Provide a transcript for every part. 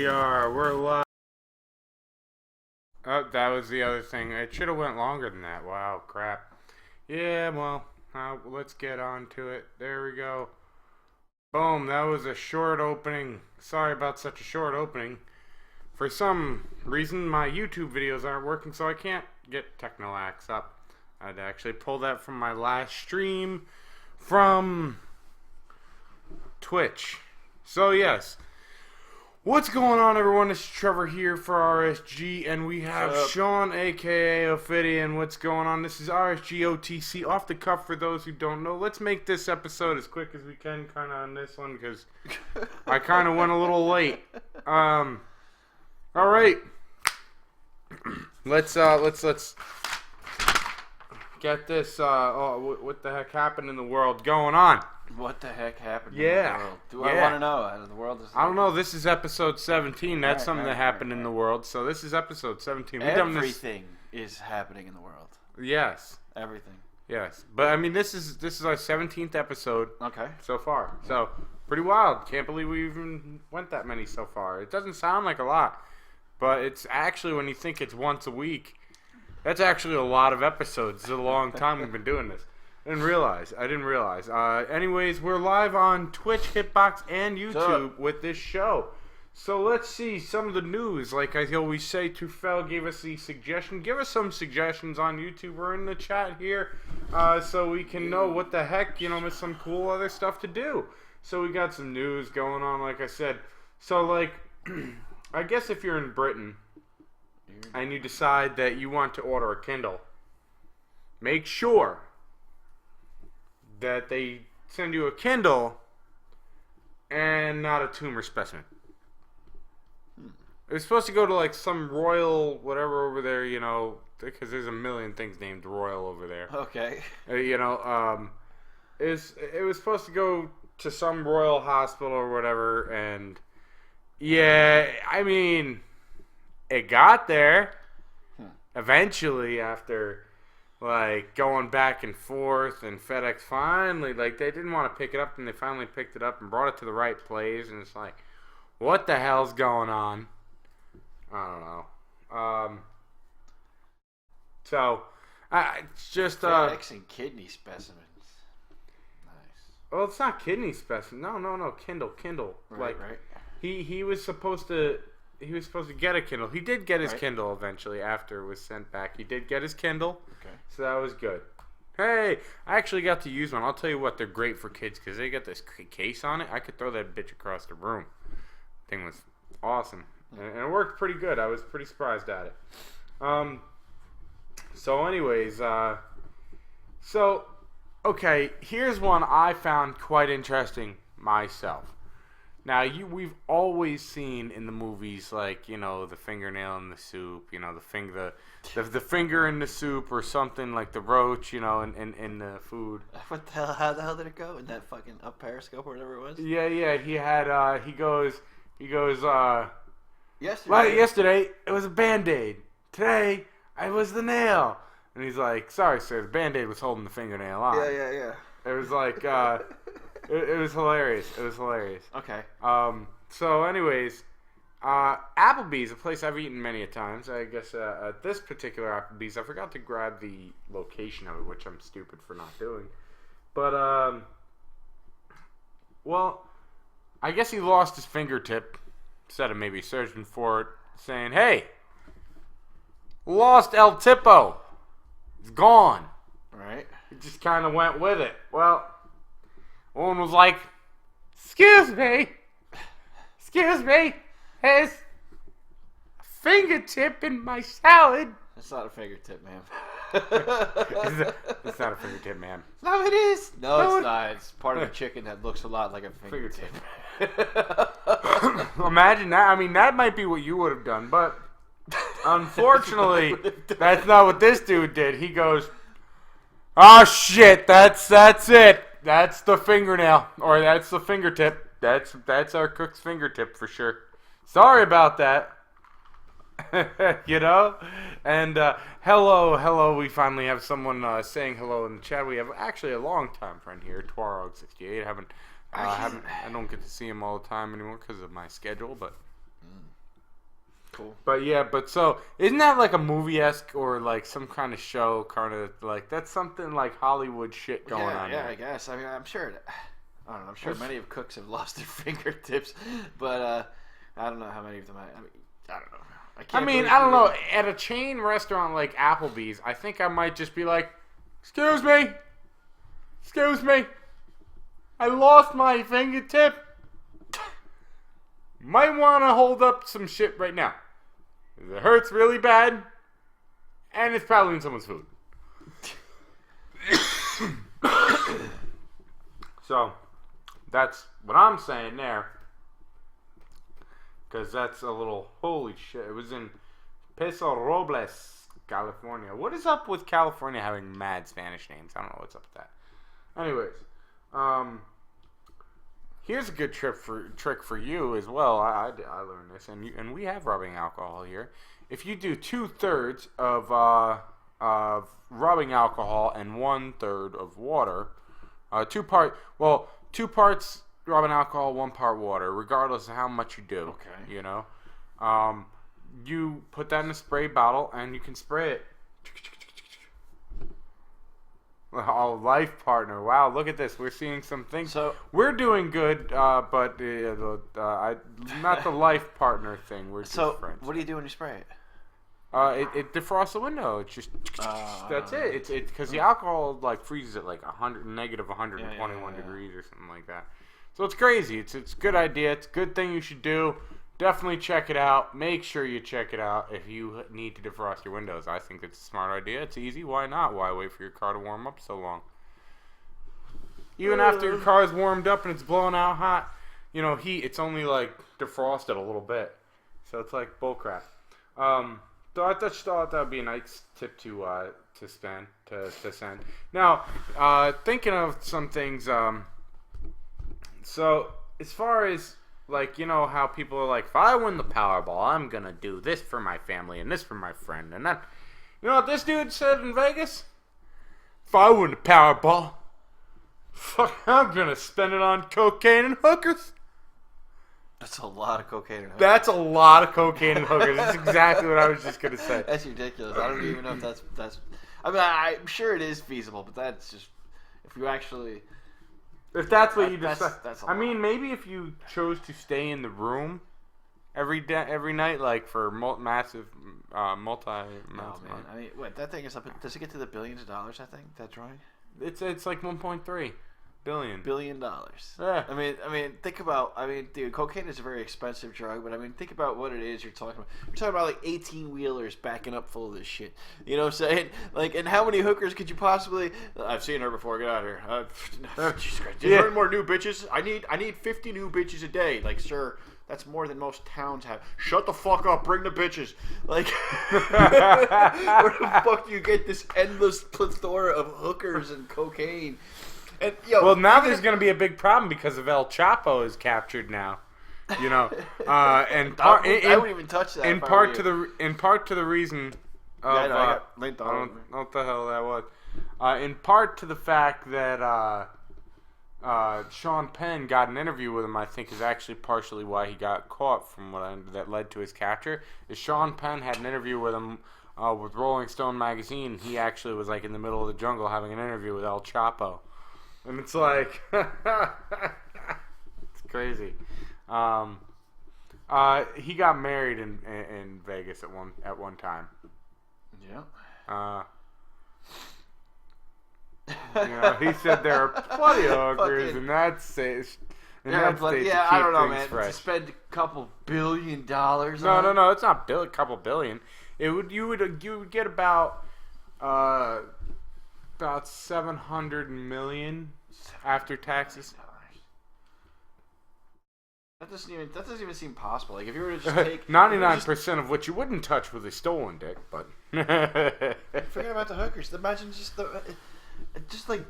we are. We're live. Oh, that was the other thing. It should have went longer than that. Wow, crap. Yeah, well, let's get on to it. There we go. Boom, that was a short opening. Sorry about such a short opening. For some reason, my YouTube videos aren't working, so I can't get Technolax up. I'd actually pull that from my last stream from Twitch. So, yes. What's going on, everyone? It's Trevor here for RSG, and we have Sean, a.k.a. Ophidian. What's going on? This is RSG OTC, off the cuff for those who don't know. Let's make this episode as quick as we can, kind of on this one, because I kind of went a little late. All right. Let's get this, what the heck happened in the world going on? What the heck happened in the world? I want to know. The world is... I don't know. This is episode 17. That's something that happened in the world. So this is episode 17. Everything is happening in the world. Yes. Everything. Yes. But, I mean, this is our 17th episode so far. Yeah. So, pretty wild. Can't believe we even went that many so far. It doesn't sound like a lot. But it's actually, when you think it's once a week, that's actually a lot of episodes. It's a long time we've been doing this. I didn't realize. Anyways, we're live on Twitch, Hitbox, and YouTube with this show. So let's see some of the news. Like I always say, Tufel gave us the suggestion. Give us some suggestions on YouTube or in the chat here, so we can know what the heck, some cool other stuff to do. So we got some news going on, like I said. So, like, I guess if you're in Britain and you decide that you want to order a Kindle, make sure that they send you a Kindle and not a tumor specimen. It was supposed to go to like some royal whatever over there, because there's a million things named royal over there. Okay. It was supposed to go to some royal hospital or whatever, and yeah, I mean, it got there eventually after like going back and forth, and FedEx finally, like, they didn't want to pick it up, and they finally picked it up and brought it to the right place, and it's like, what the hell's going on? I don't know. So it's just FedEx and kidney specimens. Nice. Well, it's not kidney specimen. No, Kindle. Right. He was supposed to get a Kindle. He did get his Kindle eventually after it was sent back. He did get his Kindle. Okay. So that was good. Hey, I actually got to use one. I'll tell you what, they're great for kids because they got this case on it. I could throw that bitch across the room. Thing was awesome. And it worked pretty good. I was pretty surprised at it. So anyways, okay, here's one I found quite interesting myself. Now, we've always seen in the movies, like, the fingernail in the soup, the finger in the soup or something, like the roach, in the food. What the hell? How the hell did it go? In that fucking up periscope or whatever it was? Yeah, he had, he goes, yesterday it was a Band-Aid. Today, it was the nail. And he's like, sorry, sir, the Band-Aid was holding the fingernail on. Yeah. It was like, It was hilarious. Okay. So, anyways, Applebee's, a place I've eaten many a times. I guess at this particular Applebee's, I forgot to grab the location of it, which I'm stupid for not doing. But, well, I guess he lost his fingertip instead of maybe searching for it, saying, hey, lost El Tipo. It's gone. Right. He just kind of went with it. Well, one was like, excuse me, there's a fingertip in my salad. That's not a fingertip, ma'am. It's not a fingertip, ma'am. No, it is. No, it's not. It's part of a chicken that looks a lot like a fingertip. Imagine that. I mean, that might be what you would have done, but unfortunately, that's not what this dude did. He goes, oh, shit, that's it. That's the fingernail, or that's the fingertip. That's our cook's fingertip for sure. Sorry about that. And hello. We finally have someone saying hello in the chat. We have actually a long-time friend here, Twarog68. I don't get to see him all the time anymore because of my schedule, but Cool. But so isn't that like a movie-esque or like some kind of show, kind of like that's something like Hollywood shit going on? Yeah, there. I guess. I mean, I'm sure. I don't know. I'm sure many of cooks have lost their fingertips, but I don't know how many of them. I don't know. I don't know. At a chain restaurant like Applebee's, I think I might just be like, "Excuse me, I lost my fingertip. Might want to hold up some shit right now. It hurts really bad, and it's probably in someone's food." So, that's what I'm saying there. Because that's a little, holy shit. It was in Paso Robles, California. What is up with California having mad Spanish names? I don't know what's up with that. Anyways, here's a good trick for you as well. I learned this, and we have rubbing alcohol here. If you do 2/3 of rubbing alcohol and 1/3 of water, 2 parts rubbing alcohol, 1 part water, regardless of how much you do. Okay. You know, you put that in a spray bottle and you can spray it. Oh, life partner! Wow, look at this. We're seeing some things. So we're doing good, but not the life partner thing. We're just friends. What do you do when you spray it? It defrosts the window. It's just that's it. It's because the alcohol like freezes at like negative 121 degrees or something like that. So it's crazy. It's a good idea. It's a good thing you should do. Definitely check it out. Make sure you check it out if you need to defrost your windows. I think it's a smart idea. It's easy. Why not? Why wait for your car to warm up so long? Even after your car is warmed up and it's blowing out hot, heat, it's only like defrosted a little bit. So it's like bullcrap. So I just thought that would be a nice tip to send. Now, thinking of some things. So as far as like, how people are like, if I win the Powerball, I'm going to do this for my family and this for my friend. And that, you know what this dude said in Vegas? If I win the Powerball, fuck, I'm going to spend it on cocaine and hookers. That's a lot of cocaine and hookers. That's a lot of cocaine and hookers. That's exactly what I was just going to say. That's ridiculous. I don't even know if that's I mean, I'm sure it is feasible, but that's just, if you actually... If that's what you decide. That's a I mean, maybe if you chose to stay in the room every night, like for massive, multi. Oh man, I mean, what that thing is up? Does it get to the billions of dollars? I think that drawing. It's like 1.3 billion. $1 billion. Yeah. I mean, think about. I mean, dude, cocaine is a very expensive drug, but I mean, think about what it is you're talking about. You're talking about like 18-wheelers backing up full of this shit. You know what I'm saying? Like, and how many hookers could you possibly? I've seen her before. Get out of here. Jesus Christ. There's more new bitches. I need 50 new bitches a day. Like, sir, that's more than most towns have. Shut the fuck up. Bring the bitches. Like, where the fuck do you get this endless plethora of hookers and cocaine? And, well, now there's going to be a big problem because of El Chapo is captured now, and I wouldn't even touch that. In part to the reason of I don't know what the hell that was. In part to the fact that Sean Penn got an interview with him, I think is actually partially why he got caught. From that led to his capture. Is Sean Penn had an interview with him with Rolling Stone magazine. He actually was like in the middle of the jungle having an interview with El Chapo. And it's like, it's crazy. He got married in Vegas at one time. Yeah. He said there are plenty of hookers in that state. I don't know, man. Fresh. To spend a couple $1 billion. No, it's not a couple billion. You would get about 700 million after taxes. That doesn't even seem possible. Like if you were to just take 99% of what you wouldn't touch with a stolen dick, but forget about the hookers. Imagine just like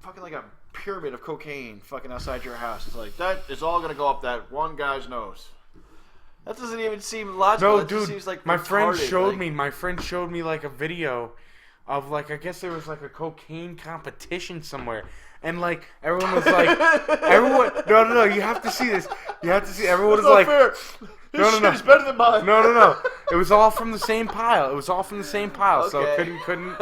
fucking like a pyramid of cocaine fucking outside your house. It's like that is all gonna go up that one guy's nose. That doesn't even seem logical. No, dude. Seems like my friend showed me. My friend showed me like a video of like I guess there was like a cocaine competition somewhere, and like everyone was like, no, you have to see this. You have to see. Everyone was like, This shit is better than mine. No. It was all from the same pile. So Okay. you couldn't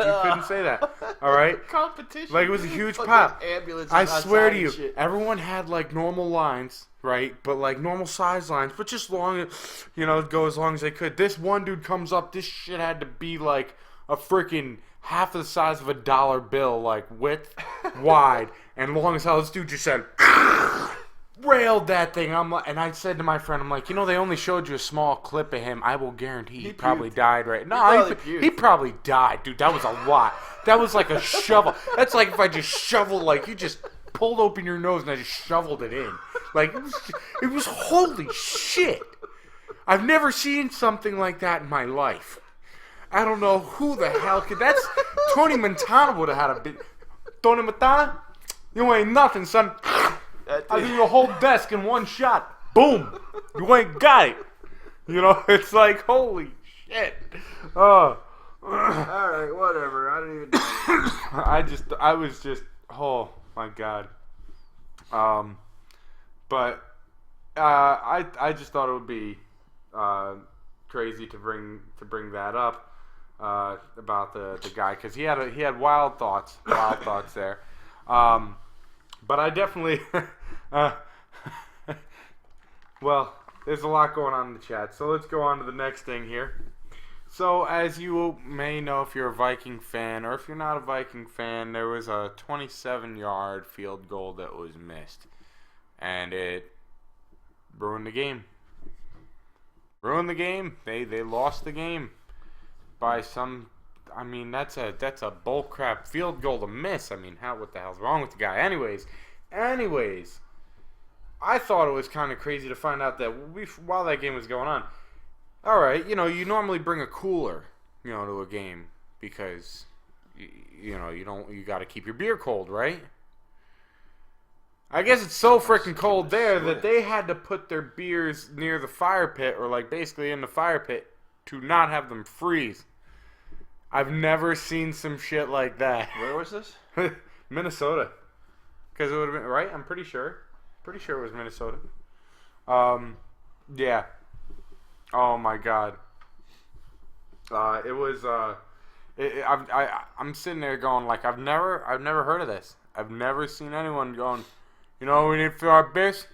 say that. All right. Competition. Like, it was a huge Fucking pile. Ambulances I swear outside to and you, shit. everyone had like normal lines, right? But like normal size lines, but just long, go as long as they could. This one dude comes up. This shit had to be like a freaking half the size of a dollar bill, like width, wide, and long as hell. This dude just said, railed that thing. And I said to my friend, I'm like, they only showed you a small clip of him. I will guarantee he probably died he probably died, dude. That was a lot. That was like a shovel. That's like if I just shoveled, like you just pulled open your nose and I just shoveled it in. Like it was holy shit. I've never seen something like that in my life. I don't know who the hell could. That's Tony Montana would have had a bit. Tony Montana, you ain't nothing, son. I do the whole desk in one shot. Boom. You ain't got it. It's like, holy shit. Alright, whatever. I don't even know. I was just, oh my God. But I just thought it would be crazy to bring that up about the guy, because he had wild thoughts there. But I definitely, well, there's a lot going on in the chat. So let's go on to the next thing here. So as you may know, if you're a Viking fan, or if you're not a Viking fan, there was a 27-yard field goal that was missed. And it ruined the game. They lost the game by some... I mean, that's a bullcrap field goal to miss. I mean, what the hell's wrong with the guy? Anyways, I thought it was kind of crazy to find out that while that game was going on, all right, you normally bring a cooler, to a game because you got to keep your beer cold, right? I guess it's so freaking cold there that they had to put their beers near the fire pit, or like basically in the fire pit, to not have them freeze. I've never seen some shit like that. Where was this? Minnesota. Because it would have been, right? I'm pretty sure. Pretty sure it was Minnesota. Yeah. Oh my God. It was, I'm sitting there going, like, I've never heard of this. I've never seen anyone going, we need to fill our beers?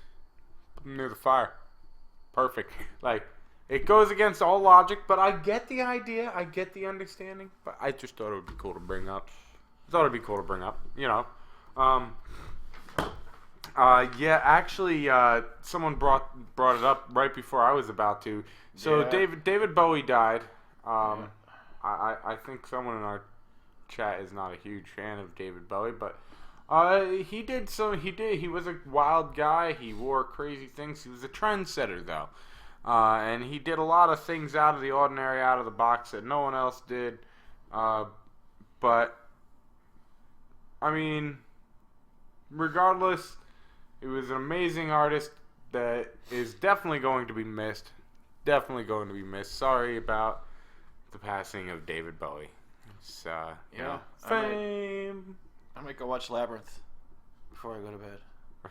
Put them near the fire. Perfect. Like, it goes against all logic, but I get the idea. I get the understanding. But I just thought it would be cool to bring up. Yeah, actually, someone brought it up right before I was about to. So yeah. David Bowie died. I think someone in our chat is not a huge fan of David Bowie, but he was a wild guy. He wore crazy things. He was a trendsetter, though. And he did a lot of things out of the ordinary, out of the box that no one else did. But, I mean, regardless, he was an amazing artist that is definitely going to be missed. Sorry about the passing of David Bowie. It's, fame. I might go watch Labyrinth before I go to bed.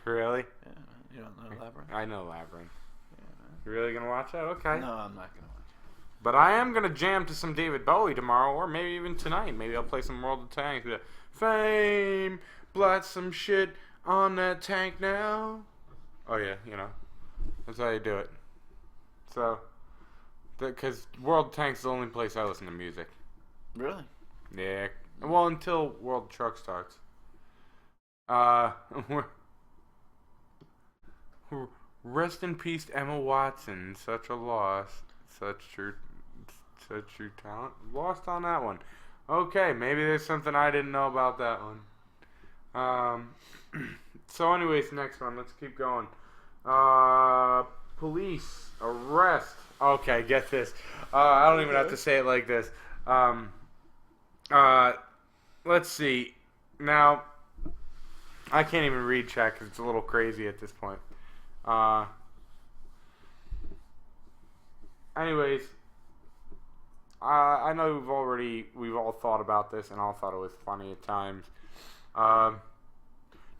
Really? Yeah, you don't know Labyrinth? I know Labyrinth. You really gonna watch that? Okay. No, I'm not gonna watch it. But I am gonna jam to some David Bowie tomorrow, or maybe even tonight. Maybe I'll play some World of Tanks. Fame, blast some shit on that tank now. Oh yeah, that's how you do it. So, because World of Tanks is the only place I listen to music. Really? Yeah. Well, until World Truck starts. Rest in peace, Emma Watson. Such a loss. Such true talent. Lost on that one. Okay, maybe there's something I didn't know about that one. So anyways, next one. Let's keep going. Police arrest. Okay, get this. I don't even have to say it like this. Let's see. Now, I can't even read chat because it's a little crazy at this point. Anyways, I know we've all thought about this and all thought it was funny at times.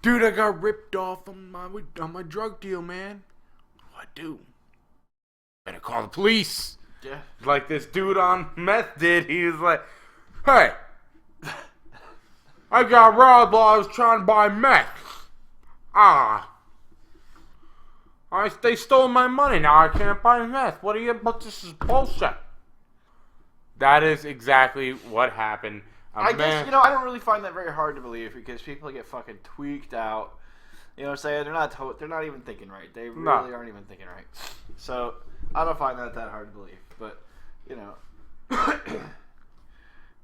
Dude, I got ripped off on my drug deal, man. What do I do? better call the police. Yeah. Like this dude on meth did. He was like, hey, I got robbed while I was trying to buy meth. They stole my money. Now I can't buy meth. What are you? But this is bullshit. That is exactly what happened. I guess, I don't really find that very hard to believe because people get fucking tweaked out. You know what I'm saying? They're not even thinking right. They really aren't even thinking right. So I don't find that hard to believe. But,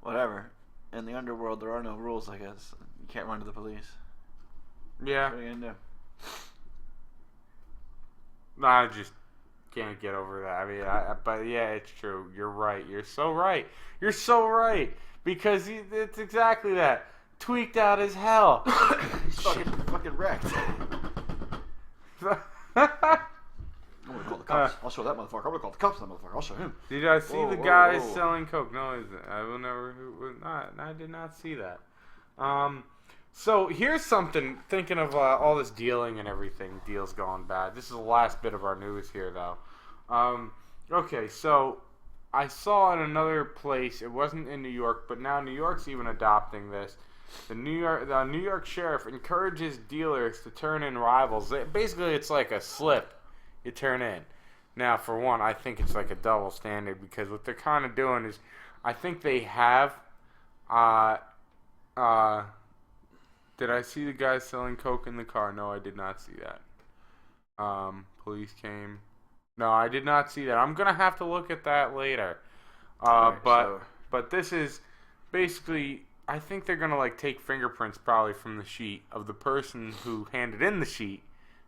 whatever. In the underworld, there are no rules, I guess. You can't run to the police. Yeah. What are you going to do? No, I just can't get over that. I mean, but yeah, it's true. You're right. You're so right. You're so right. Because it's exactly that. Tweaked out as hell. He's fucking wrecked. I'm gonna call the cops. I'll show that motherfucker. I'm gonna call the cops on that motherfucker. I'll show him. Did I see the guy selling coke? No, I will never. I did not see that. So here's something. Thinking of all this dealing and everything, deals going bad. This is the last bit of our news here, though. Okay, so I saw in another place. It wasn't in New York, but now New York's even adopting this. The New York sheriff encourages dealers to turn in rivals. Basically, it's like a slip you turn in. Now, for one, I think it's like a double standard because what they're kind of doing is, I think they have. Did I see the guy selling coke in the car? No, I did not see that. Police came. No, I did not see that. I'm gonna have to look at that later. But this is basically. I think they're gonna like take fingerprints probably from the sheet of the person who handed in the sheet.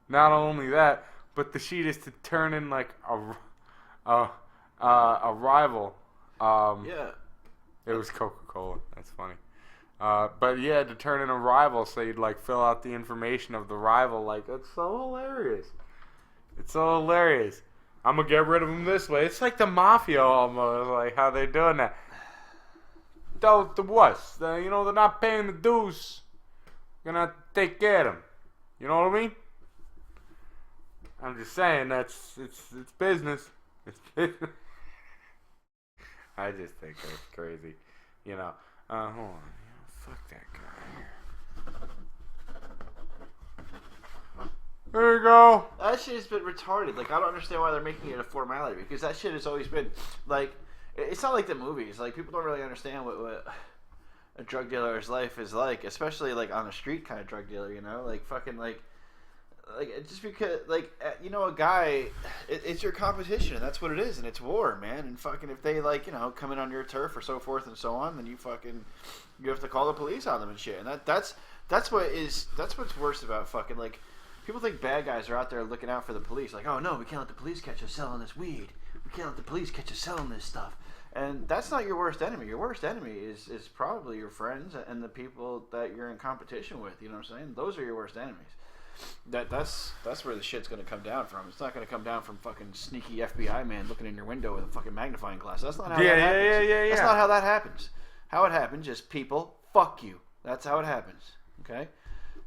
Not only that, but the sheet is to turn in like a rival. Yeah. It was Coca-Cola. That's funny. But yeah, to turn in a rival, so you'd like fill out the information of the rival. Like, it's so hilarious. It's so hilarious. I'm gonna get rid of him this way. It's like the mafia almost, like how they're doing that. The worst. They're not paying the dues. Gonna take care of them. You know what I mean? I'm just saying it's business. It's business. I just think that's crazy. Hold on. Fuck that guy. There you go. That shit has been retarded. Like, I don't understand why they're making it a formality because that shit has always been like. It's not like the movies. Like, people don't really understand what a drug dealer's life is like, especially like on a street kind of drug dealer. Like fucking like just because a guy, it's your competition, and that's what it is, and it's war, man. And fucking if they come in on your turf or so forth and so on, then you have to call the police on them and shit. And that's what's worse about fucking like people think bad guys are out there looking out for the police. Like, oh no, we can't let the police catch us selling this weed. We can't let the police catch us selling this stuff. And that's not your worst enemy. Your worst enemy is probably your friends and the people that you're in competition with. You know what I'm saying? Those are your worst enemies. That's where the shit's gonna come down from. It's not gonna come down from fucking sneaky FBI man looking in your window with a fucking magnifying glass. That's not how that happens. Yeah. That's not how that happens. How it happens is people fuck you. That's how it happens. Okay?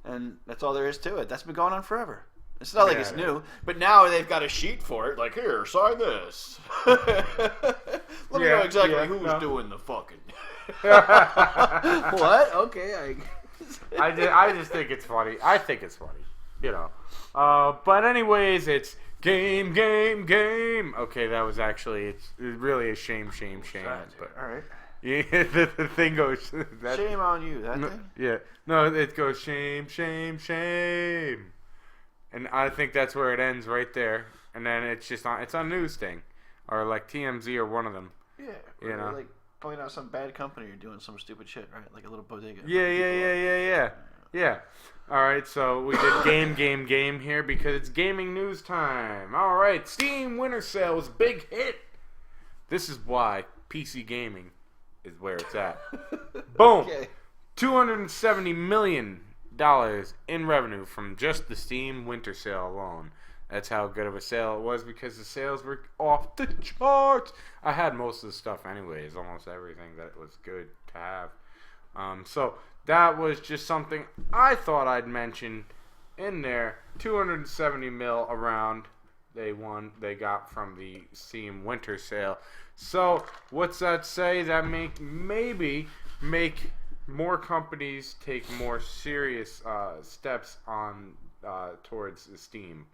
And that's all there is to it. That's been going on forever. It's not like it's new, but now they've got a sheet for it. Like, here, sign this. Let me know exactly who's doing the fucking. What? Okay, I just think it's funny. I think it's funny, But anyways, it's game. Okay, that was actually it's really a shame. But all right. Yeah, the thing goes. Shame on you. That thing. Yeah. No, it goes shame. And I think that's where it ends right there. And then it's just on. It's on news thing, or like TMZ or one of them. Yeah. Like point out some bad company or doing some stupid shit, right? Like a little bodega. Yeah. All right, so we did game here because it's gaming news time. All right, Steam Winter Sale was a big hit. This is why PC gaming is where it's at. Boom. Okay. $270 million in revenue from just the Steam Winter Sale alone. That's how good of a sale it was because the sales were off the charts. I had most of the stuff anyways, almost everything that was good to have. So that was just something I thought I'd mention in there. $270 million around they got from the Steam Winter Sale. So what's that say? That maybe make more companies take more serious steps on towards the Steam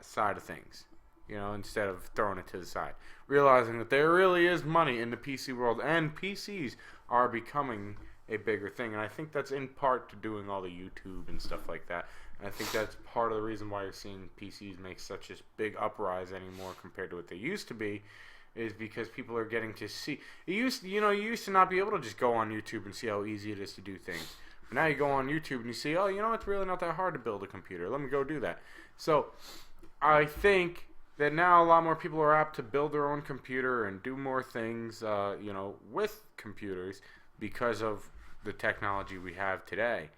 side of things. Instead of throwing it to the side, realizing that there really is money in the PC world, and PCs are becoming a bigger thing. And I think that's in part to doing all the YouTube and stuff like that. And I think that's part of the reason why you're seeing PCs make such a big uprise anymore compared to what they used to be, is because people are getting to see. You used to not be able to just go on YouTube and see how easy it is to do things. But now you go on YouTube and you see, it's really not that hard to build a computer. Let me go do that. So I think that now a lot more people are apt to build their own computer and do more things, with computers because of the technology we have today.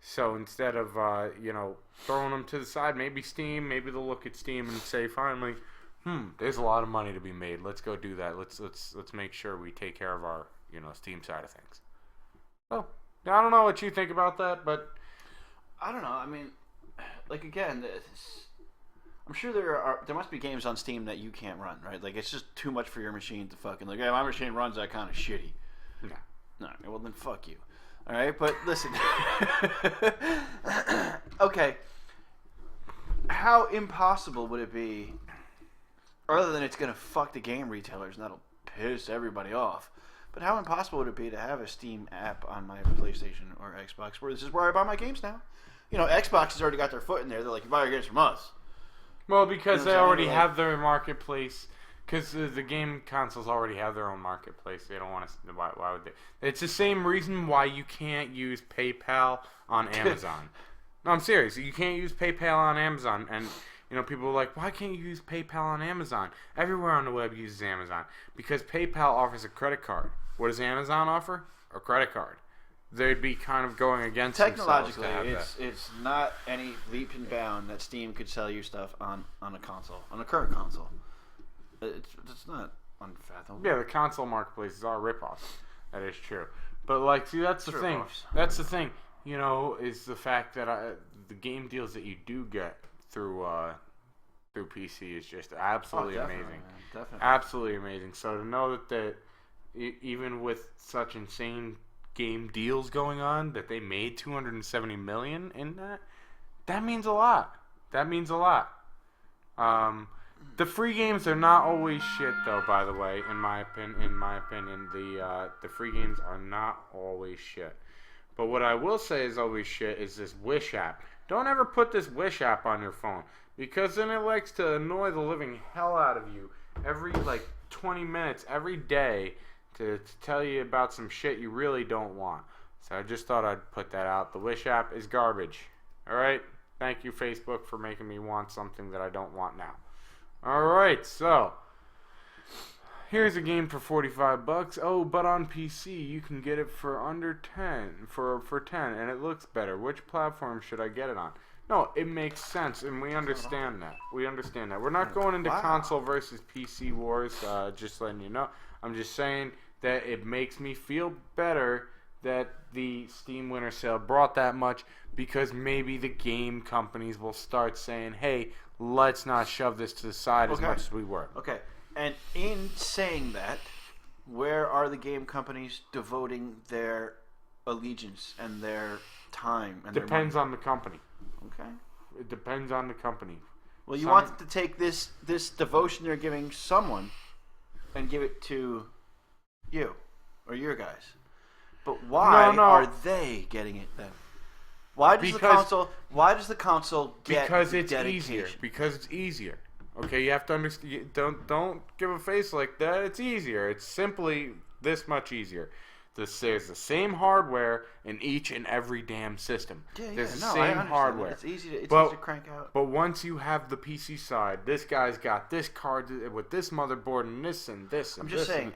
So instead of, throwing them to the side, maybe they'll look at Steam and say, finally, there's a lot of money to be made. Let's go do that. Let's make sure we take care of our, Steam side of things. Oh, I don't know what you think about that, but I don't know. I mean, again, I'm sure there must be games on Steam that you can't run, right? It's just too much for your machine to fucking hey, my machine runs that kind of shitty. No. All right, well then fuck you. All right, but listen. Okay. How impossible would it be, other than it's going to fuck the game retailers and that'll piss everybody off, but how impossible would it be to have a Steam app on my PlayStation or Xbox where this is where I buy my games now? Xbox has already got their foot in there. They're like, you buy your games from us. Well, because they already have their marketplace. Because the game consoles already have their own marketplace. They don't want to. Why would they? It's the same reason why you can't use PayPal on Amazon. No, I'm serious. You can't use PayPal on Amazon. And, people are like, why can't you use PayPal on Amazon? Everywhere on the web uses Amazon. Because PayPal offers a credit card. What does Amazon offer? A credit card. They'd be kind of going against technologically. It's not any leap and bound that Steam could sell you stuff on a console, on a current console. It's not unfathomable. Yeah, the console marketplaces are ripoffs. That is true. But see, that's the thing. That's the thing. Is the fact that the game deals that you do get through PC is just absolutely amazing. Man. Definitely. Absolutely amazing. So to know that even with such insane game deals going on, that they made $270 million in that means a lot. That means a lot. The free games are not always shit, though. By the way, in my opinion, the free games are not always shit. But what I will say is always shit is this Wish app. Don't ever put this Wish app on your phone, because then it likes to annoy the living hell out of you every 20 minutes every day to tell you about some shit you really don't want. So I just thought I'd put that out. The Wish app is garbage. All right. Thank you, Facebook, for making me want something that I don't want now. Alright, so here's a game for $45. Oh, but on PC you can get it for under 10 for 10, and it looks better. Which platform should I get it on? No, it makes sense, and we understand that. We're not going into console versus PC wars, just letting you know. I'm just saying that it makes me feel better that the Steam Winter Sale brought that much, because maybe the game companies will start saying, hey, let's not shove this to the side as much as we were. Okay, and in saying that, where are the game companies devoting their allegiance and their time? And Depends on the company. Okay. It depends on the company. Well, you want to take this devotion they're giving someone and give it to you or your guys. But why are they getting it then? Why does the console get because it's dedication? easier. Because it's easier. Okay, you have to understand. Don't give a face like that. It's easier. It's simply this much easier. There's the same hardware in each and every damn system. There's the same hardware. It's easy to crank out. But once you have the PC side, this guy's got this card with this motherboard and this and this and I'm just saying.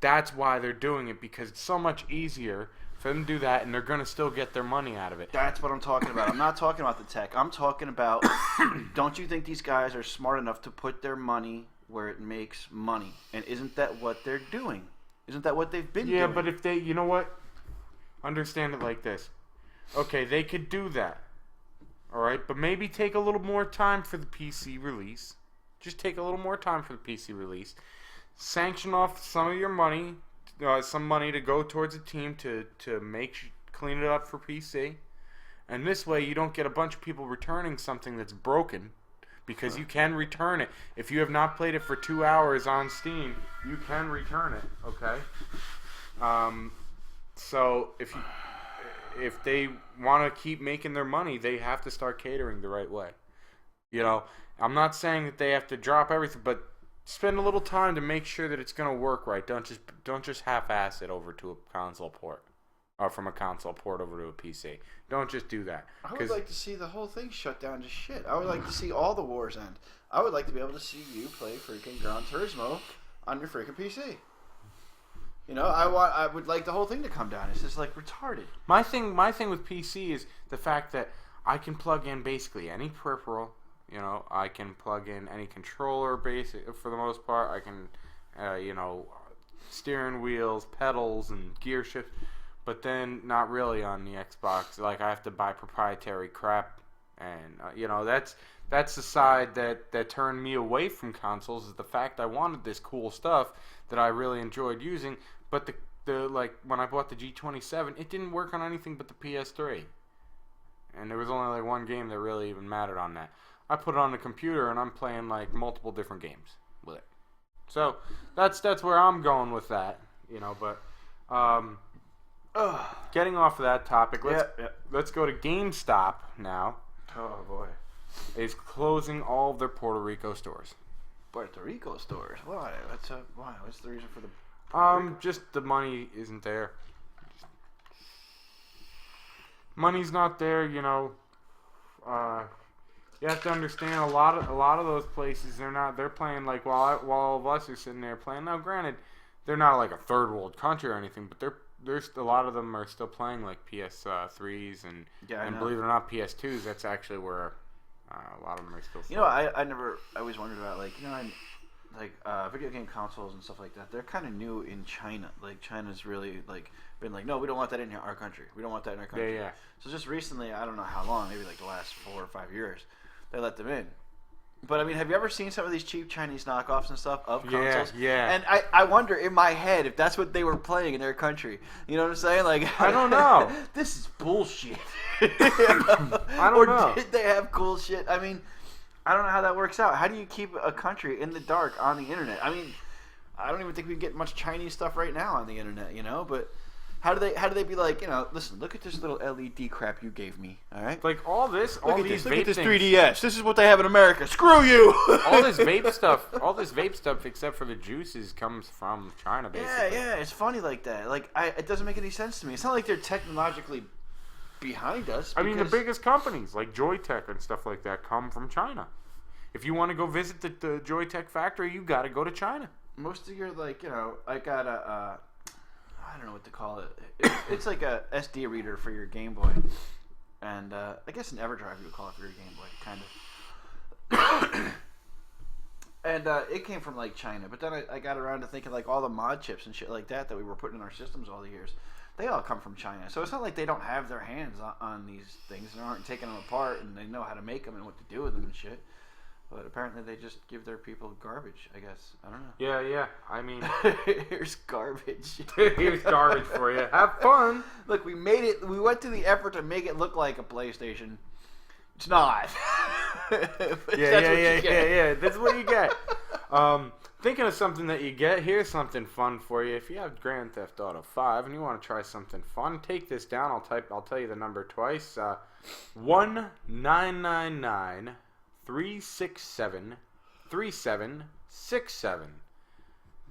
That's why they're doing it, because it's so much easier for them to do that, and they're going to still get their money out of it. That's what I'm talking about. I'm not talking about the tech. I'm talking about, don't you think these guys are smart enough to put their money where it makes money? And isn't that what they're doing? Isn't that what they've been doing? Yeah, but if they, you know what? Understand it like this. Okay, they could do that. All right, but maybe take a little more time for the PC release. Just take a little more time for the PC release. Sanction off some of your money, some money to go towards a team to clean it up for PC. And this way you don't get a bunch of people returning something that's broken, because you can return it. If you have not played it for 2 hours on Steam, you can return it, okay? So if they want to keep making their money, they have to start catering the right way. You know, I'm not saying that they have to drop everything, but spend a little time to make sure that it's going to work right. Don't just half-ass it over to a console port, or from a console port over to a PC. Don't just do that. I would like to see the whole thing shut down to shit. I would like to see all the wars end. I would like to be able to see you play freaking Gran Turismo on your freaking PC. You know, I would like the whole thing to come down. It's just like retarded. My thing with PC is the fact that I can plug in basically any peripheral. You know, I can plug in any controller, for the most part. I can, steering wheels, pedals, and gear shift. But then not really on the Xbox. Like, I have to buy proprietary crap. And, that's the side that turned me away from consoles, is the fact I wanted this cool stuff that I really enjoyed using. But when I bought the G27, it didn't work on anything but the PS3. And there was only like one game that really even mattered on that. I put it on the computer and I'm playing like multiple different games with it. So that's where I'm going with that, but getting off of that topic, let's go to GameStop now. Oh boy. Is closing all of their Puerto Rico stores. Puerto Rico stores? Why? Why? What's the reason for the just the money isn't there. Money's not there, you have to understand a lot of those places, they're playing like while all of us are sitting there playing. Now granted, they're not like a third world country or anything, but there's a lot of them are still playing like PS3s and believe it or not, PS2s. That's actually where a lot of them are still playing. I always wondered about video game consoles and stuff like that. They're kind of new in China. Like, China's really been like, no, we don't want that in our country. We don't want that in our country. Yeah. So just recently, I don't know how long, maybe like the last 4 or 5 years, they let them in. But I mean, have you ever seen some of these cheap Chinese knockoffs and stuff of consoles? Yeah. And I wonder in my head if that's what they were playing in their country. You know what I'm saying? Like, I don't know. This is bullshit. I don't know. Or did they have cool shit? I mean, I don't know how that works out. How do you keep a country in the dark on the internet? I mean, I don't even think we can get much Chinese stuff right now on the internet, But how do they be like, listen, look at this little LED crap you gave me, all right? Like all these look at vape this things. 3DS. This is what they have in America. Screw you. all this vape stuff, except for the juices, comes from China, basically. Yeah, it's funny like that. Like, it doesn't make any sense to me. It's not like they're technologically behind us. I mean, the biggest companies like Joytech and stuff like that come from China. If you want to go visit the Joytech factory, you got to go to China. Most of your I got a I don't know what to call it. It's like a SD reader for your Game Boy, and I guess an EverDrive you would call it for your Game Boy, kind of. And it came from like China, but then I got around to thinking like all the mod chips and shit like that we were putting in our systems all the years, they all come from China. So it's not like they don't have their hands on these things and aren't taking them apart and they know how to make them and what to do with them and shit. But apparently they just give their people garbage, I guess. I don't know. Yeah. I mean, here's garbage. Here's garbage for you. Have fun. Look, we made it. We went to the effort to make it look like a PlayStation. It's not. Yeah. That's what you get. Thinking of something that you get, here's something fun for you. If you have Grand Theft Auto 5 and you want to try something fun, take this down. I'll tell you the number twice. 1999 367 3767.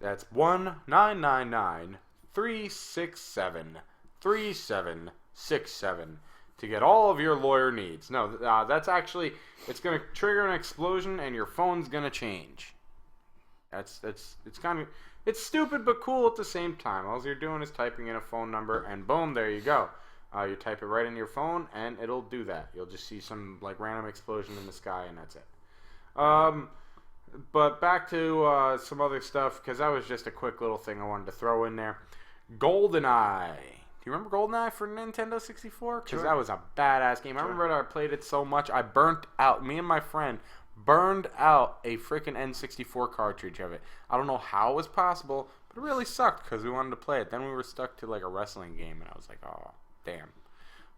That's 1999 367 3767 to get all of your lawyer needs. No, that's actually, it's going to trigger an explosion and your phone's going to change. It's kind of, it's stupid but cool at the same time. All you're doing is typing in a phone number and boom, there you go. You type it right in your phone, and it'll do that. You'll just see some like random explosion in the sky, and that's it. But back to some other stuff, because that was just a quick little thing I wanted to throw in there. GoldenEye Do you remember GoldenEye for Nintendo 64? Because Sure. that was a badass game. I remember I played it so much, I burnt out. Me and my friend burned out a freaking N64 cartridge of it. I don't know how it was possible, but it really sucked because we wanted to play it. Then we were stuck to like a wrestling game, and I was like, oh, damn.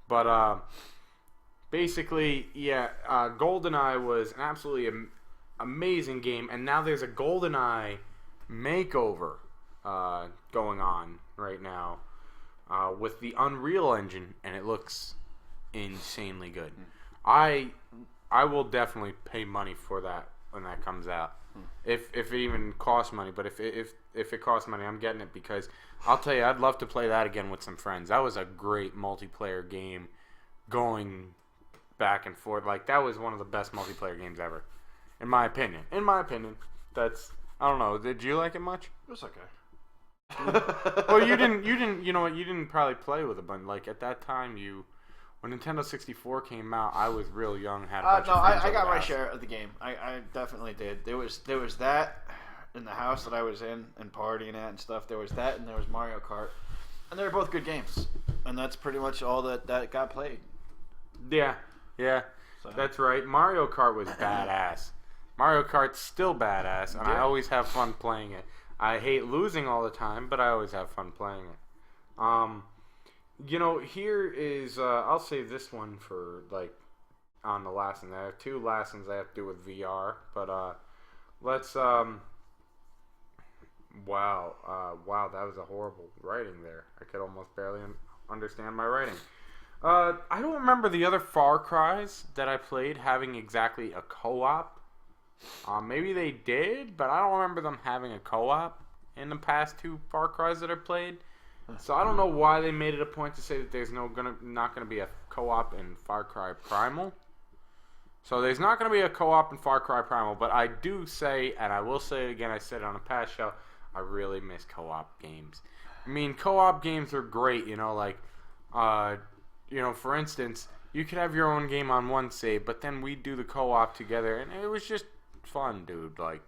But basically, yeah, GoldenEye was an absolutely amazing game, and now there's a GoldenEye makeover going on right now with the Unreal Engine, and it looks insanely good. I will definitely pay money for that when that comes out, if it even costs money. But if it costs money, I'm getting it, because I'll tell you, I'd love to play that again with some friends. That was a great multiplayer game, going back and forth. Like, that was one of the best multiplayer games ever, in my opinion. That's, I don't know. Did you like it much? It was okay. Well, you didn't. You know what? You didn't probably play with a bunch. Like, at that time, when Nintendo 64 came out, I was real young. Had a bunch of friends I got over my the share of the game. I definitely did. There was that in the house that I was in and partying at and stuff. There was that, and there was Mario Kart, and they were both good games. And that's pretty much all that got played. Yeah, So. that's right. Mario Kart was badass. Mario Kart's still badass, and I always have fun playing it. I hate losing all the time, but I always have fun playing it. You know, here is, I'll save this one for, like, on the lesson. I have 2 lessons I have to do with VR, but, let's, wow, that was a horrible writing there. I could almost barely understand my writing. I don't remember the other Far Cries that I played having exactly a co-op. Maybe they did, but I don't remember them having a co-op in the past 2 Far Cries that I played. So I don't know why they made it a point to say that there's not gonna be a co-op in Far Cry Primal. So there's not gonna be a co-op in Far Cry Primal, but I do say, and I will say it again, I said it on a past show, I really miss co-op games. I mean, co-op games are great, you know, like, you know, for instance, you could have your own game on one save, but then we do the co-op together, and it was just fun, dude. Like,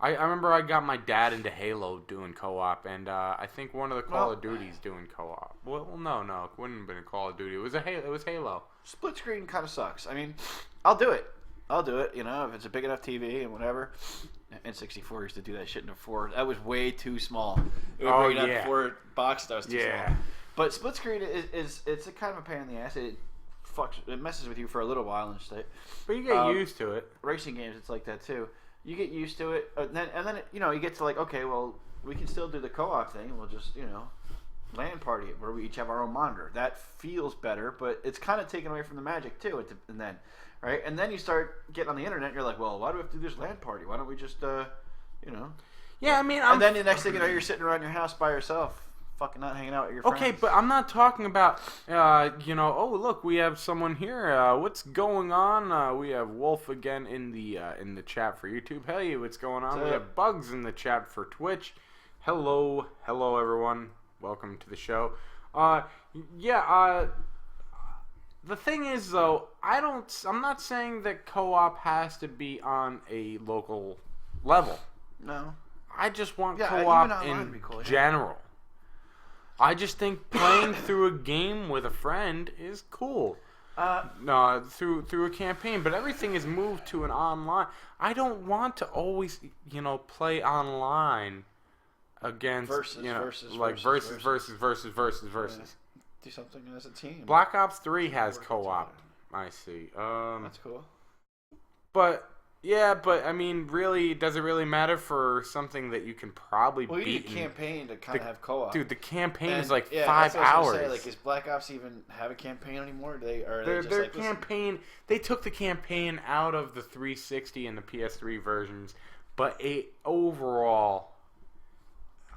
I remember I got my dad into Halo doing co-op, and I think one of the Call of Duty's doing co-op. Well, no, it wouldn't have been a Call of Duty. It was Halo. Split screen kind of sucks. I mean, I'll do it. You know, if it's a big enough TV and whatever. N64 used to do that shit in a 4. That was way too small. It would bring it up 4 box that was too small. But split screen is it's a kind of a pain in the ass. It messes with you for a little while and shit. But you get used to it. Racing games, it's like that too. You get used to it, and then you know, you get to like, okay, well, we can still do the co-op thing. We'll just, you know, LAN party it where we each have our own monitor. That feels better, but it's kind of taken away from the magic too. And then, right? And then you start getting on the internet, and you're like, well, why do we have to do this LAN party? Why don't we just, you know? Yeah, I mean, and then the next thing you know, you're sitting around your house by yourself, fucking not hanging out with your friends. Okay, but I'm not talking about, you know, oh, look, we have someone here. What's going on? We have Wolf again in the chat for YouTube. Hey, what's going on? We have Bugs in the chat for Twitch. Hello, everyone. Welcome to the show. The thing is, though, I'm not saying that co-op has to be on a local level. No. I just want co-op in general. I just think playing through a game with a friend is cool. No, through a campaign, but everything is moved to an online. I don't want to always, you know, play online against versus. Do something as a team. Black Ops 3 has co-op. I see. That's cool. But yeah, I mean, really, does it really matter for something that you can probably beat? Well, you need a campaign to kind of have co-op. Dude, the campaign is like 5 hours. Say, like, is Black Ops even have a campaign anymore? Their campaign, they took the campaign out of the 360 and the PS3 versions, but overall,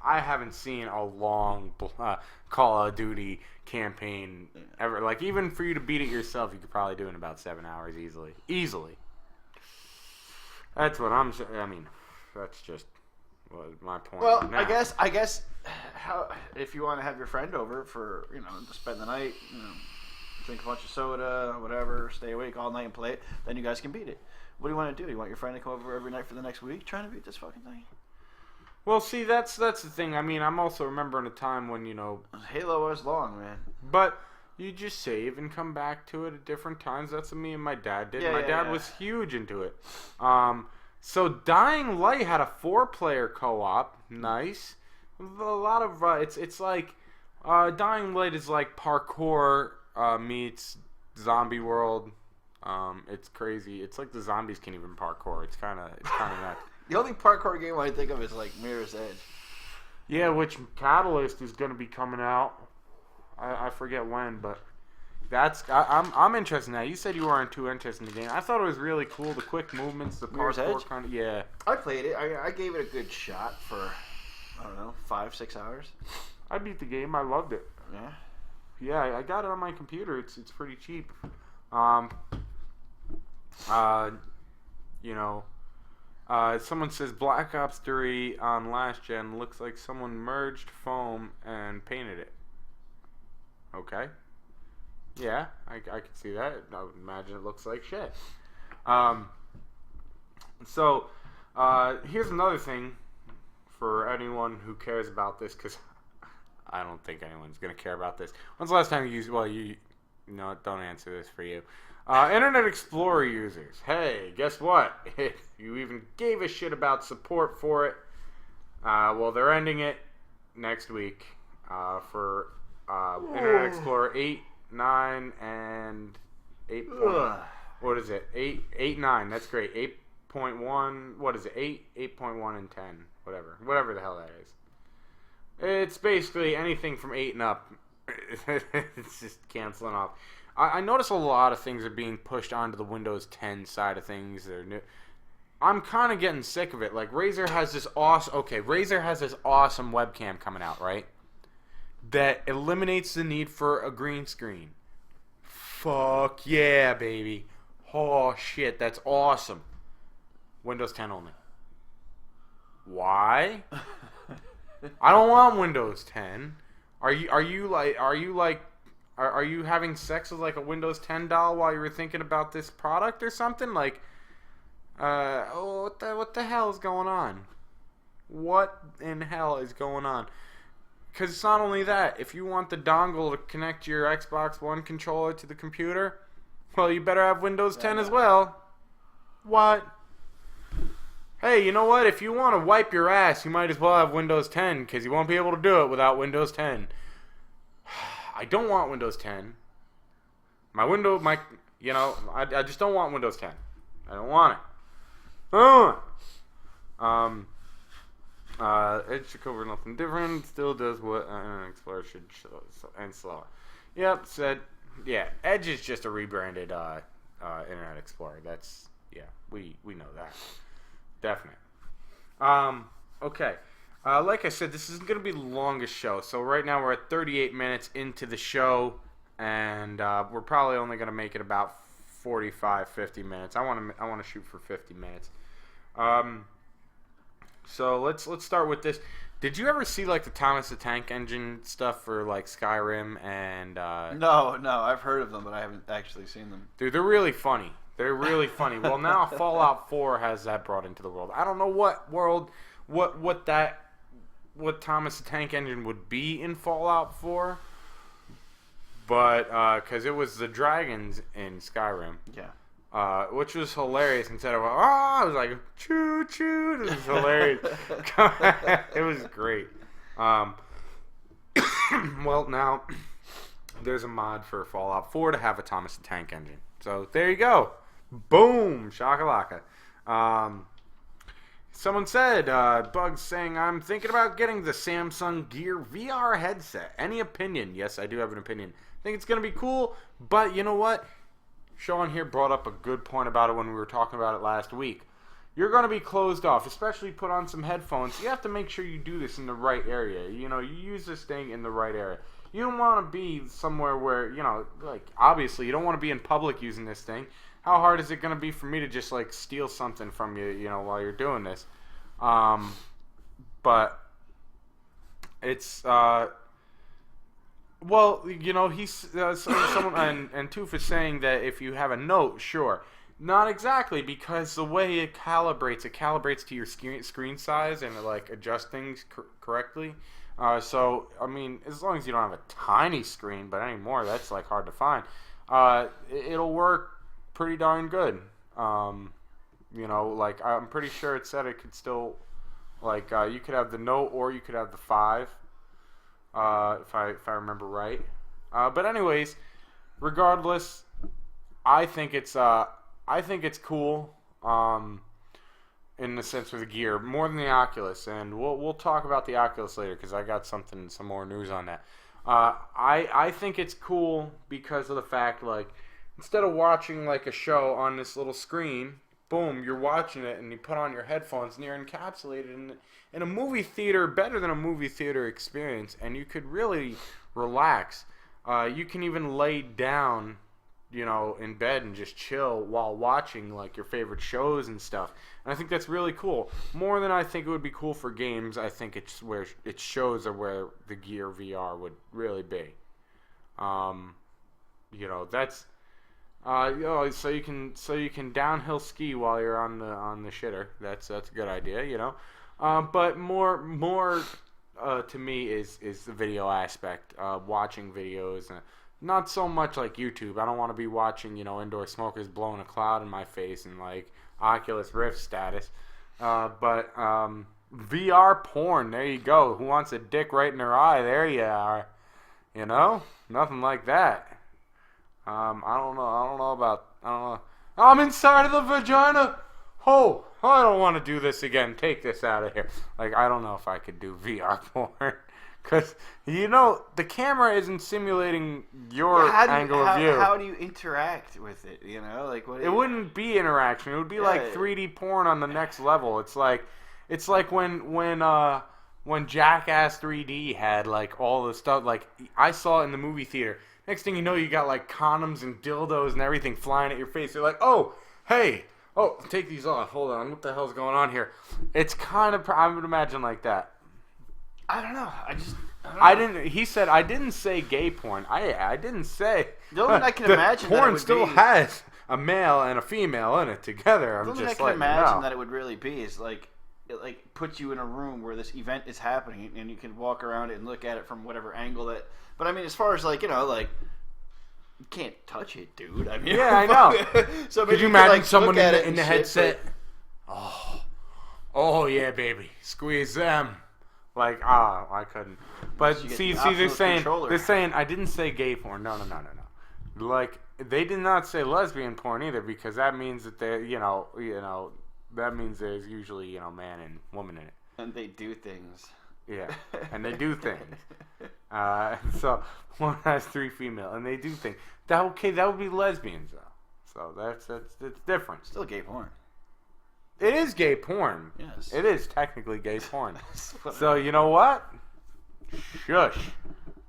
I haven't seen a long Call of Duty campaign ever. Like, even for you to beat it yourself, you could probably do it in about 7 hours easily. That's what I'm saying. I mean, that's just my point. Well, I guess, how if you want to have your friend over for, you know, to spend the night, you know, drink a bunch of soda, whatever, stay awake all night and play it, then you guys can beat it. What do you want to do? You want your friend to come over every night for the next week trying to beat this fucking thing? Well, see, that's the thing. I mean, I'm also remembering a time when, Halo was long, man. But you just save and come back to it at different times. That's what me and my dad did. My dad was huge into it. So Dying Light had a 4-player co-op. Nice. A lot of it's like Dying Light is like parkour meets zombie world. It's crazy. It's like the zombies can even parkour. It's kind of nuts. The only parkour game I think of is like Mirror's Edge. Yeah, which Catalyst is going to be coming out. I forget when, but I'm interested in that. You said you weren't too interested in the game. I thought it was really cool. The quick movements, the Mirror's parkour Edge? kind of. Yeah. I played it. I gave it a good shot for, I don't know, 5-6 hours. I beat the game. I loved it. Yeah. Yeah, I got it on my computer. It's pretty cheap. Someone says Black Ops 3 on last gen looks like someone merged foam and painted it. Okay. Yeah, I can see that. I would imagine it looks like shit. Here's another thing for anyone who cares about this, because I don't think anyone's going to care about this. When's the last time you used... Well, don't answer this for you. Internet Explorer users. Hey, guess what? If you even gave a shit about support for it, well, they're ending it next week for Internet Explorer 8, 9, and 8. What is it? 8, 9. That's great. 8.1. What is it? 8.1, and 10. Whatever the hell that is. It's basically anything from 8 and up. It's just canceling off. I notice a lot of things are being pushed onto the Windows 10 side of things. They're new. I'm kind of getting sick of it. Like Razer has this awesome webcam coming out, right? That eliminates the need for a green screen. Fuck yeah, baby. Oh shit, that's awesome. Windows 10 only. Why? I don't want Windows 10. Are you having sex with like a Windows 10 doll while you were thinking about this product or something? Like, what the hell is going on? What in hell is going on? Because it's not only that. If you want the dongle to connect your Xbox One controller to the computer, well, you better have Windows 10 as well. What? Hey, you know what? If you want to wipe your ass, you might as well have Windows 10, because you won't be able to do it without Windows 10. I don't want Windows 10. I just don't want Windows 10. I don't want it. Edge should cover nothing different. Still does what Internet Explorer should show, and slower. Yep, said. Yeah, Edge is just a rebranded Internet Explorer. That's we know that. Definite. Okay. Like I said, this isn't going to be the longest show. So right now we're at 38 minutes into the show, and we're probably only going to make it about 45, 50 minutes. I want to shoot for 50 minutes. So let's start with this. Did you ever see like the Thomas the Tank Engine stuff for like Skyrim and? No, I've heard of them, but I haven't actually seen them. Dude, they're really funny. Well, now Fallout 4 has that brought into the world. I don't know what world, what Thomas the Tank Engine would be in Fallout 4, but because it was the dragons in Skyrim. Yeah. Which was hilarious. Instead of I was like choo choo. It was hilarious. It was great. Well, now there's a mod for Fallout 4 to have a Thomas the Tank Engine. So there you go. Boom, shakalaka. Someone said, Bugs saying, I'm thinking about getting the Samsung Gear VR headset. Any opinion? Yes, I do have an opinion. I think it's going to be cool, but you know what? Sean here brought up a good point about it when we were talking about it last week. You're going to be closed off, especially put on some headphones. You have to make sure you do this in the right area. You use this thing in the right area. You don't want to be somewhere where, like, obviously, you don't want to be in public using this thing. How hard is it going to be for me to just, like, steal something from you, while you're doing this? But it's, well, he's, someone, and Toof is saying that if you have a note, sure. Not exactly, because the way it calibrates to your screen size and it, like, adjusts things correctly. So, I mean, as long as you don't have a tiny screen, but anymore, that's, like, hard to find. It'll work pretty darn good. You know, like, I'm pretty sure it said it could still, like, you could have the Note or you could have the 5, if I remember right. But anyways, regardless, I think it's cool, in the sense of the gear, more than the Oculus, and we'll talk about the Oculus later because I got some more news on that. I think it's cool because of the fact, like, instead of watching like a show on this little screen, boom, you're watching it and you put on your headphones and you're encapsulated in a movie theater, better than a movie theater experience, and you could really relax. You can even lay down, you know, in bed and just chill while watching, like, your favorite shows and stuff. And I think that's really cool. More than I think it would be cool for games, I think it's where it shows are where the Gear VR would really be. You know, that's you know, so you can downhill ski while you're on the shitter. That's a good idea, you know. But more to me is the video aspect, watching videos. Not so much like YouTube. I don't want to be watching, you know, indoor smokers blowing a cloud in my face and, like, Oculus Rift status. But VR porn, there you go. Who wants a dick right in their eye? There you are. You know? Nothing like that. I don't know. I'm inside of the vagina. Oh, I don't want to do this again. Take this out of here. Like, I don't know if I could do VR porn. Because, you know, the camera isn't simulating your angle of view. How do you interact with it, you know? Like, what? It wouldn't be interaction. It would be like 3D porn on the next level. It's like when Jackass 3D had, like, all the stuff. Like, I saw it in the movie theater. Next thing you know, you got, like, condoms and dildos and everything flying at your face. You're like, oh, hey, take these off. Hold on. What the hell's going on here? It's kind of, I would imagine, like that. I don't know. I don't know. He said I didn't say gay porn. I didn't say. The only thing I can imagine porn that it would still has a male and a female in it together. The only thing I can imagine that it would really be is like it like puts you in a room where this event is happening and you can walk around it and look at it from whatever angle that. But I mean, as far as like, you know, like, you can't touch it, dude. I mean, yeah, I know. So could you imagine someone in the headset? Oh yeah, baby, squeeze them. Like, I couldn't. But see, they're saying I didn't say gay porn. No. Like, they did not say lesbian porn either, because that means that they, you know, that means there's usually, you know, man and woman in it. And they do things. Yeah, and they do things. So one has 3 female, and they do things. That would be lesbians though. So that's different. Still gay porn. It is gay porn. Yes. It is technically gay porn. So, you know what? Shush.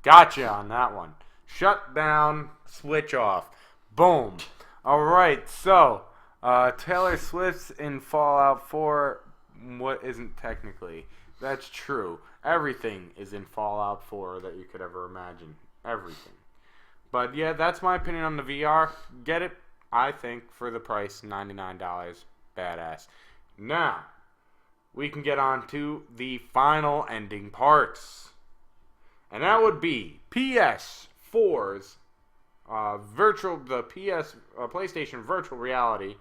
Gotcha on that one. Shut down, switch off. Boom. Alright, so, Taylor Swift's in Fallout 4, what isn't technically. That's true. Everything is in Fallout 4 that you could ever imagine. Everything. But, yeah, that's my opinion on the VR. Get it, I think, for the price, $99. Badass. Now, we can get on to the final ending parts. And that would be PS4's PlayStation virtual reality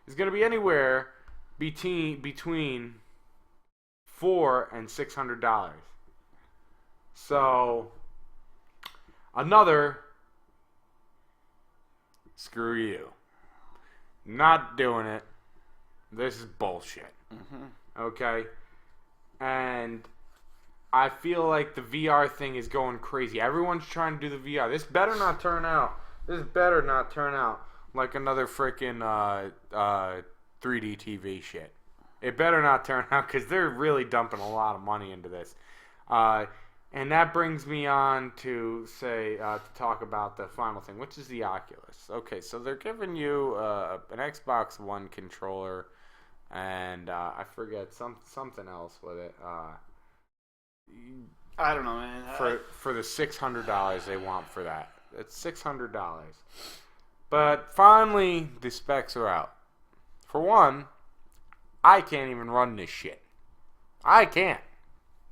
is going to be anywhere between $400 and $600. So, another screw you. Not doing it. This is bullshit. Mm-hmm. Okay? And I feel like the VR thing is going crazy. Everyone's trying to do the VR. This better not turn out like another freaking 3D TV shit. It better not turn out, because they're really dumping a lot of money into this. And that brings me on to to talk about the final thing, which is the Oculus. Okay, so they're giving you an Xbox One controller, and I forget something else with it. I don't know, man. For the $600 they want for that. It's $600. But finally, the specs are out. For one, I can't even run this shit. I can't.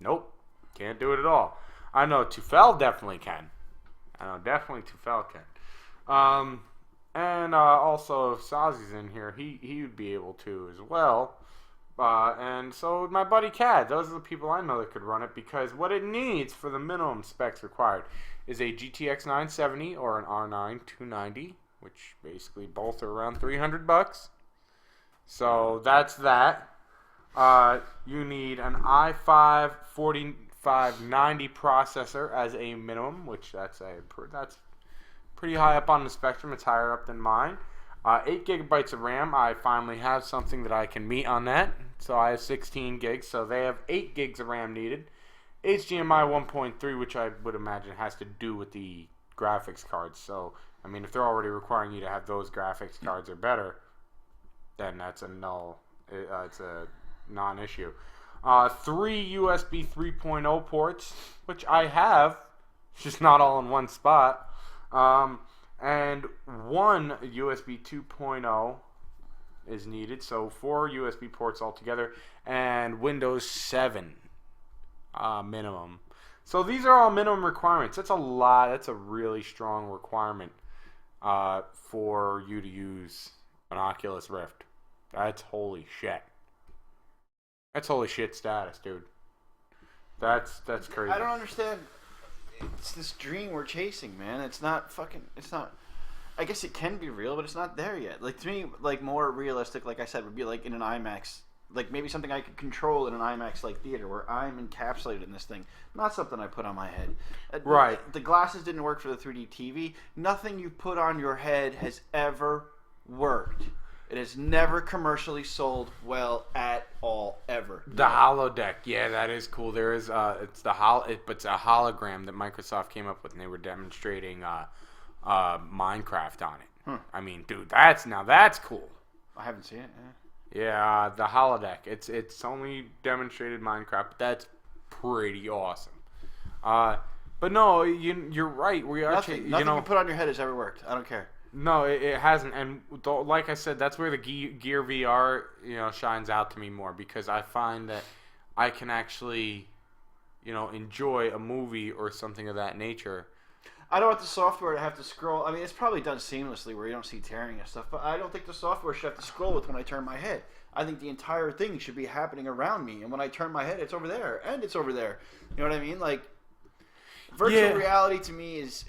Nope. Can't do it at all. I know Tufel definitely can. And also, if Sazi's in here, he would be able to as well. And so would my buddy Cad. Those are the people I know that could run it, because what it needs for the minimum specs required is a GTX 970 or an R9 290, which basically both are around $300. So that's that. You need an i5 4590 processor as a minimum, which that's pretty high up on the spectrum. It's higher up than mine. 8 gigabytes of RAM. I finally have something that I can meet on that. So I have 16 gigs. So they have 8 gigs of RAM needed. HDMI 1.3, which I would imagine has to do with the graphics cards. So, I mean, if they're already requiring you to have those graphics cards or better, then that's a null. It's a non-issue. 3 USB 3.0 ports, which I have, just not all in one spot. And 1 USB 2.0 is needed, so 4 USB ports altogether, and Windows 7 minimum. So these are all minimum requirements. That's a lot. That's a really strong requirement for you to use an Oculus Rift. That's holy shit. That's holy shit status, dude. That's crazy. I don't understand. It's this dream we're chasing, man. It's not. I guess it can be real, but it's not there yet. Like, to me, like, more realistic, like I said, would be like in an IMAX, like maybe something I could control in an IMAX like theater where I'm encapsulated in this thing, not something I put on my head. Right. The glasses didn't work for the 3D TV. Nothing you put on your head has ever worked. It has never commercially sold well at all, ever. The holodeck, yeah, that is cool. There is it's a hologram that Microsoft came up with, and they were demonstrating Minecraft on it. I mean, dude, that's cool. I haven't seen it. Yeah, the holodeck. It's only demonstrated Minecraft, but that's pretty awesome. But no, you're right. We are nothing you put on your head has ever worked. I don't care. No, it hasn't, and like I said, that's where the Gear VR, shines out to me more, because I find that I can actually, enjoy a movie or something of that nature. I don't want the software to have to scroll. I mean, it's probably done seamlessly where you don't see tearing and stuff, but I don't think the software should have to scroll with when I turn my head. I think the entire thing should be happening around me, and when I turn my head, it's over there, and it's over there. You know what I mean? Like, virtual reality to me is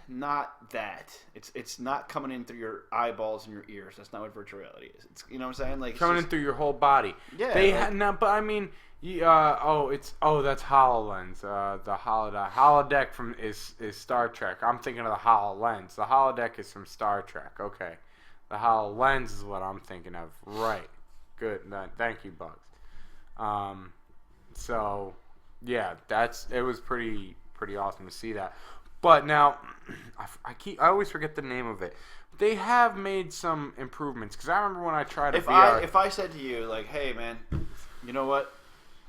not that. It's not coming in through your eyeballs and your ears. That's not what virtual reality is. It's, you know what I'm saying? Like, coming in through your whole body. Yeah. But I mean, that's HoloLens. The holodeck is Star Trek. I'm thinking of the HoloLens. The holodeck is from Star Trek. Okay, the HoloLens is what I'm thinking of. Right. Good. Thank you, Bugs. So yeah, it was pretty awesome to see that. But now, I always forget the name of it. They have made some improvements, because I remember when I tried VR. If I said to you, like, hey man, you know what?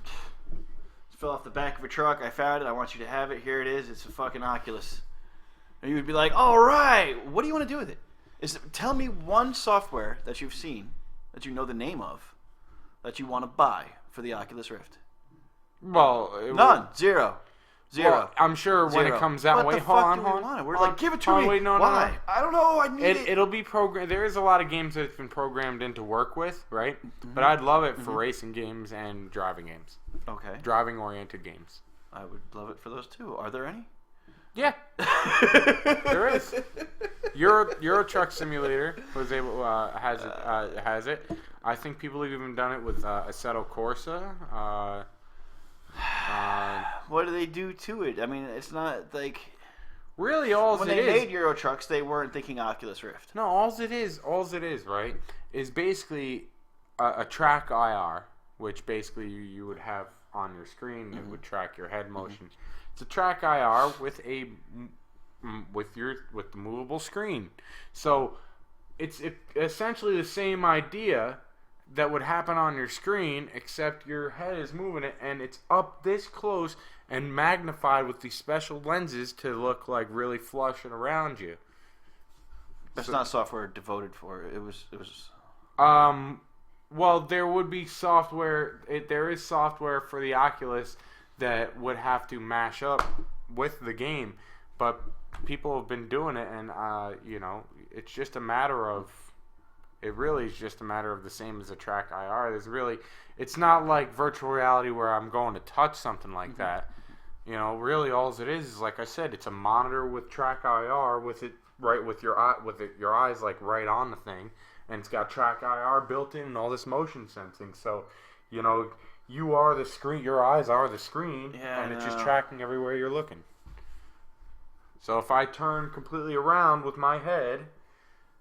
It fell off the back of a truck. I found it. I want you to have it. Here it is. It's a fucking Oculus. And you would be like, all right. What do you want to do with it? Tell me one software that you've seen that you know the name of that you want to buy for the Oculus Rift. Well, none. Zero. Well, I'm sure when it comes out. Wait, hold on. We're like, give it to me. Wait, no, why? No. I don't know. I need it. It'll be programmed. There is a lot of games that it's been programmed in to work with, right? Mm-hmm. But I'd love it for racing games and driving games. Okay. Driving-oriented games. I would love it for those too. Are there any? Yeah. There is. Euro Truck Simulator has it. I think people have even done it with Assetto Corsa. What do they do to it? I mean, it's not like really when they made Euro Trucks, they weren't thinking Oculus Rift. No, all it is, right, is basically a track IR, which basically you would have on your screen. It would track your head motion. It's a track IR with the movable screen. So it's essentially the same idea that would happen on your screen, except your head is moving it, and it's up this close and magnified with these special lenses to look like really flush and around you. That's not software devoted for it. It was. Well, there would be software. There is software for the Oculus that would have to mash up with the game, but people have been doing it, and you know, it's just a matter of. It really is just a matter of the same as a track IR. It's not like virtual reality where I'm going to touch something like that. You know, really, all it is like I said, it's a monitor with track IR with it right with your eyes like right on the thing. And it's got track IR built in and all this motion sensing. So, you know, you are the screen. Your eyes are the screen, and it's just tracking everywhere you're looking. So if I turn completely around with my head,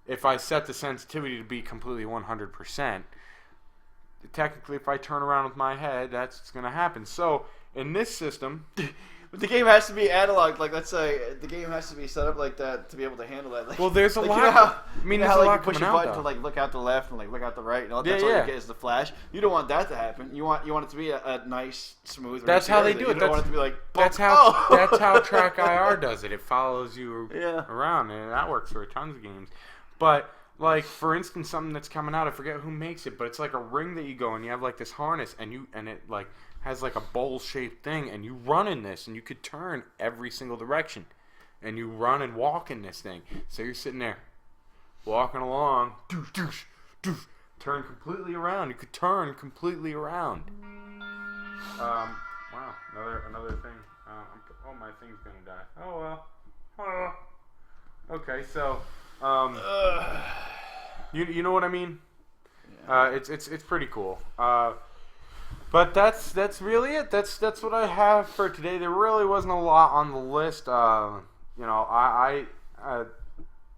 if I set the sensitivity to be completely 100%, technically if I turn around with my head, that's what's going to happen. So in this system... But the game has to be analog. Like, let's say the game has to be set up like that to be able to handle that. Like, well, there's a lot. You know how, there's how, a like, lot you push a coming button out, to like look out the left and like look out the right, and all, yeah, that's all you get is the flash. You don't want that to happen. You want it to be a nice, smooth. That's how they do it. You don't want it to be like. That's how track IR does it. It follows you around, and that works for tons of games. But like, for instance, something that's coming out, I forget who makes it, but it's like a ring that you go and you have like this harness, and it like has like a bowl-shaped thing, and you run in this, and you could turn every single direction, and you run and walk in this thing. So you're sitting there, walking along, turn completely around. You could turn completely around. Wow, another thing. Oh, my thing's gonna die. Oh well. Okay, so you know what I mean? Yeah. It's pretty cool. But that's really it. That's what I have for today. There really wasn't a lot on the list. You know, I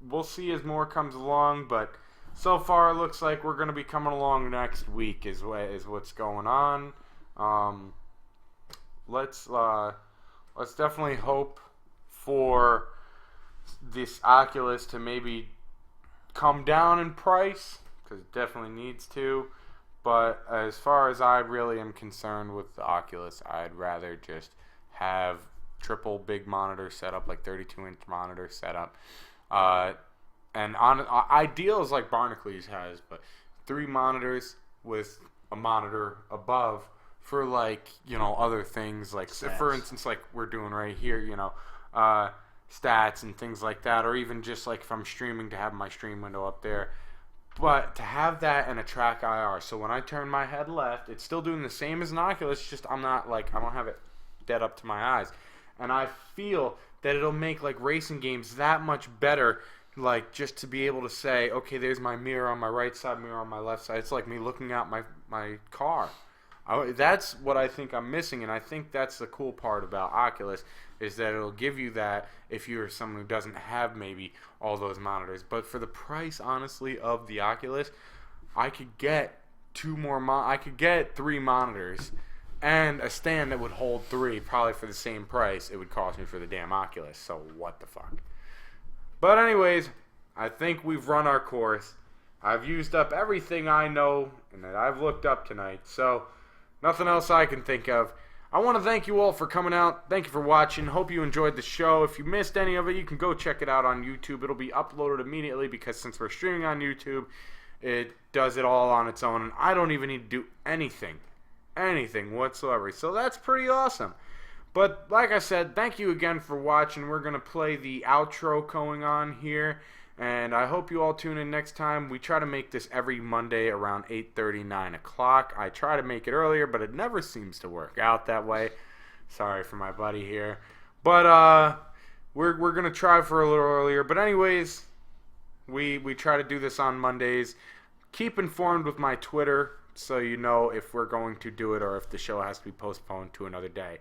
we'll see as more comes along. But so far, it looks like we're going to be coming along next week. Is what's going on. Let's definitely hope for this Oculus to maybe come down in price, because it definitely needs to. But as far as I really am concerned with the Oculus, I'd rather just have triple big monitor setup, like 32-inch monitor setup. And ideal is like Barnacules has, but 3 monitors with a monitor above for, like, you know, other things, like stats. For instance, like we're doing right here, you know, stats and things like that, or even just like if I'm streaming, to have my stream window up there. But to have that and a track IR, so when I turn my head left, it's still doing the same as an Oculus, just I don't have it dead up to my eyes. And I feel that it'll make like racing games that much better, like just to be able to say, okay, there's my mirror on my right side, mirror on my left side. It's like me looking out my car. That's what I think I'm missing, and I think that's the cool part about Oculus, is that it'll give you that if you're someone who doesn't have maybe all those monitors. But for the price, honestly, of the Oculus, I could get 3 monitors and a stand that would hold 3, probably for the same price it would cost me for the damn Oculus. So what the fuck? But anyways, I think we've run our course. I've used up everything I know and that I've looked up tonight, so nothing else I can think of. I want to thank you all for coming out. Thank you for watching. Hope you enjoyed the show. If you missed any of it, you can go check it out on YouTube. It'll be uploaded immediately, because since we're streaming on YouTube, it does it all on its own, and I don't even need to do anything whatsoever. So that's pretty awesome. But like I said, thank you again for watching. We're going to play the outro going on here, and I hope you all tune in next time. We try to make this every Monday around 8:30, 9 o'clock. I try to make it earlier, but it never seems to work out that way. Sorry for my buddy here. But we're going to try for a little earlier. But anyways, we try to do this on Mondays. Keep informed with my Twitter so you know if we're going to do it or if the show has to be postponed to another day.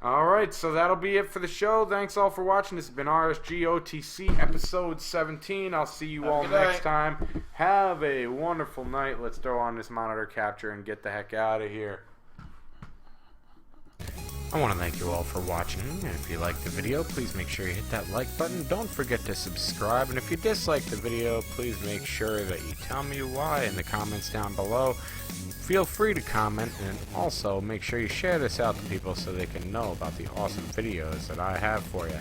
Alright, so that'll be it for the show. Thanks all for watching. This has been RSG OTC Episode 17. I'll see you all next time. Have a wonderful night. Let's throw on this monitor capture and get the heck out of here. I want to thank you all for watching. And if you liked the video, please make sure you hit that like button. Don't forget to subscribe. And if you disliked the video, please make sure that you tell me why in the comments down below. Feel free to comment, and also make sure you share this out to people so they can know about the awesome videos that I have for you.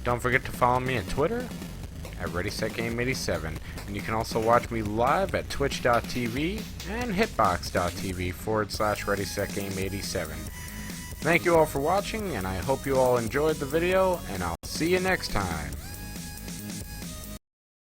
Don't forget to follow me on Twitter, at ReadySetGame87, and you can also watch me live at twitch.tv and hitbox.tv/ReadySetGame87. Thank you all for watching, and I hope you all enjoyed the video, and I'll see you next time.